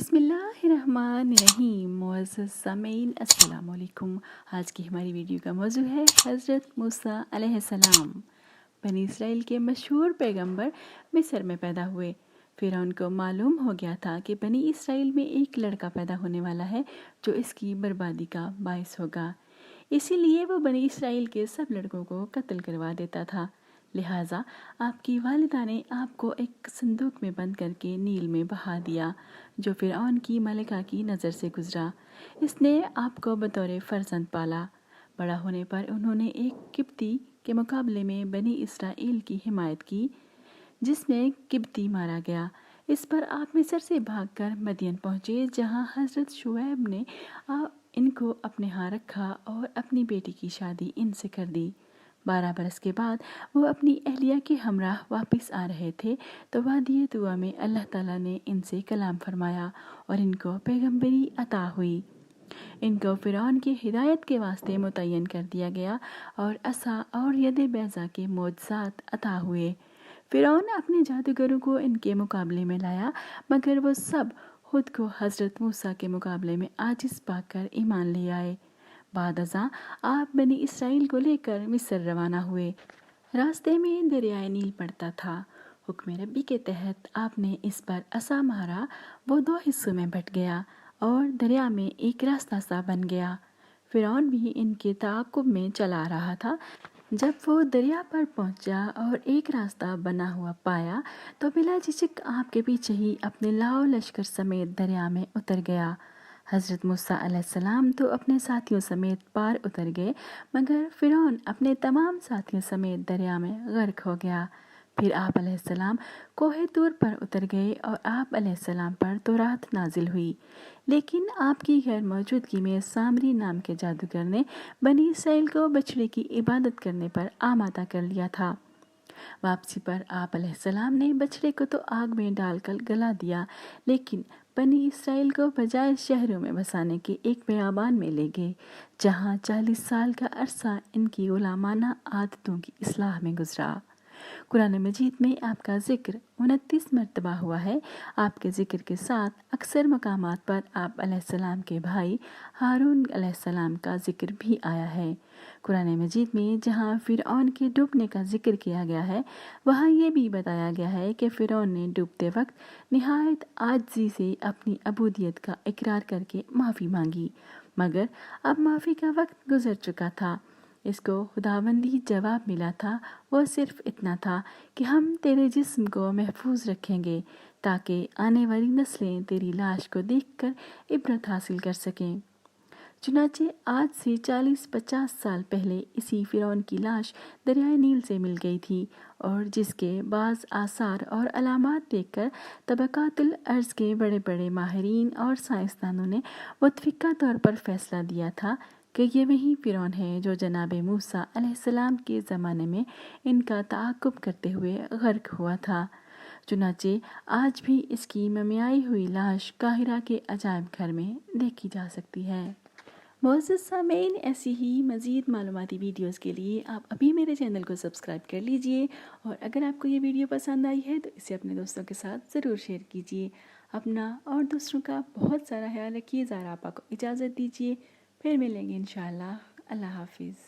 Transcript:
بسم اللہ الرحمن الرحیم۔ معزز سامعین السلام علیکم۔ آج کی ہماری ویڈیو کا موضوع ہے حضرت موسیٰ علیہ السلام۔ بنی اسرائیل کے مشہور پیغمبر مصر میں پیدا ہوئے۔ فرعون کو معلوم ہو گیا تھا کہ بنی اسرائیل میں ایک لڑکا پیدا ہونے والا ہے جو اس کی بربادی کا باعث ہوگا، اسی لیے وہ بنی اسرائیل کے سب لڑکوں کو قتل کروا دیتا تھا۔ لہٰذا آپ کی والدہ نے آپ کو ایک صندوق میں بند کر کے نیل میں بہا دیا، جو فرعون کی ملکہ کی نظر سے گزرا۔ اس نے آپ کو بطور فرزند پالا۔ بڑا ہونے پر انہوں نے ایک قبطی کے مقابلے میں بنی اسرائیل کی حمایت کی، جس میں قبطی مارا گیا۔ اس پر آپ مصر سے بھاگ کر مدین پہنچے، جہاں حضرت شعیب نے ان کو اپنے ہاں رکھا اور اپنی بیٹی کی شادی ان سے کر دی۔ 12 برس کے بعد وہ اپنی اہلیہ کے ہمراہ واپس آ رہے تھے تو وادی طویٰ میں اللہ تعالیٰ نے ان سے کلام فرمایا اور ان کو پیغمبری عطا ہوئی۔ ان کو فرعون کی ہدایت کے واسطے متعین کر دیا گیا اور عصا اور ید بیضا کے معجزات عطا ہوئے۔ فرعون اپنے جادوگروں کو ان کے مقابلے میں لایا، مگر وہ سب خود کو حضرت موسیٰ کے مقابلے میں عاجز پا کر ایمان لے آئے۔ بعد ازاں آپ بنی اسرائیل کو لے کر مصر روانہ ہوئے۔ راستے میں دریائے نیل پڑتا تھا۔ حکم ربی کے تحت آپ نے اس پر عصا مارا، وہ 2 حصوں میں بٹ گیا اور دریا میں ایک راستہ سا بن گیا۔ فرعون بھی ان کے تعاقب میں چلا رہا تھا۔ جب وہ دریا پر پہنچا اور ایک راستہ بنا ہوا پایا تو بلا جھجک آپ کے پیچھے ہی اپنے لاؤ لشکر سمیت دریا میں اتر گیا۔ حضرت موسیٰ علیہ السلام تو اپنے ساتھیوں سمیت پار اتر گئے، مگر فرعون اپنے تمام ساتھیوں سمیت دریا میں غرق ہو گیا۔ پھر آپ علیہ السلام کوہ طور پر اتر گئے اور آپ علیہ السلام پر تورات نازل ہوئی، لیکن آپ کی غیر موجودگی میں سامری نام کے جادوگر نے بنی اسرائیل کو بچڑے کی عبادت کرنے پر آمادہ کر لیا تھا۔ واپسی پر آپ علیہ السلام نے بچڑے کو تو آگ میں ڈال کر گلا دیا، لیکن بنی اسرائیل کو بجائے شہروں میں بسانے کے ایک بیابان میں لے گئے، جہاں 40 سال کا عرصہ ان کی غلامانہ عادتوں کی اصلاح میں گزرا۔ قرآن مجید میں آپ کا ذکر 29 مرتبہ ہوا ہے۔ آپ کے ذکر کے ساتھ اکثر مقامات پر آپ علیہ السلام کے بھائی ہارون علیہ السلام کا ذکر بھی آیا ہے۔ قرآن مجید میں جہاں فرعون کے ڈوبنے کا ذکر کیا گیا ہے، وہاں یہ بھی بتایا گیا ہے کہ فرعون نے ڈوبتے وقت نہایت عاجزی سے اپنی عبودیت کا اقرار کر کے معافی مانگی، مگر اب معافی کا وقت گزر چکا تھا۔ اس کو خداوندی جواب ملا تھا، وہ صرف اتنا تھا کہ ہم تیرے جسم کو محفوظ رکھیں گے تاکہ آنے والی نسلیں تیری لاش کو دیکھ کر عبرت حاصل کر سکیں۔ چنانچہ آج سے 40-50 سال پہلے اسی فرعون کی لاش دریائے نیل سے مل گئی تھی، اور جس کے بعض آثار اور علامات دیکھ کر طبقات الارض کے بڑے بڑے ماہرین اور سائنسدانوں نے متفقہ طور پر فیصلہ دیا تھا کہ یہ وہی فرعون ہے جو جناب موسیٰ علیہ السلام کے زمانے میں ان کا تعاقب کرتے ہوئے غرق ہوا تھا۔ چنانچہ آج بھی اس کی مومیائی ہوئی لاش قاہرہ کے عجائب گھر میں دیکھی جا سکتی ہے۔ معزز سامعین، ایسی ہی مزید معلوماتی ویڈیوز کے لیے آپ ابھی میرے چینل کو سبسکرائب کر لیجئے، اور اگر آپ کو یہ ویڈیو پسند آئی ہے تو اسے اپنے دوستوں کے ساتھ ضرور شیئر کیجئے۔ اپنا اور دوسروں کا بہت سارا خیال رکھیے۔ زہرا آپا کو اجازت دیجئے، پھر ملیں گے انشاءاللہ۔ اللہ حافظ۔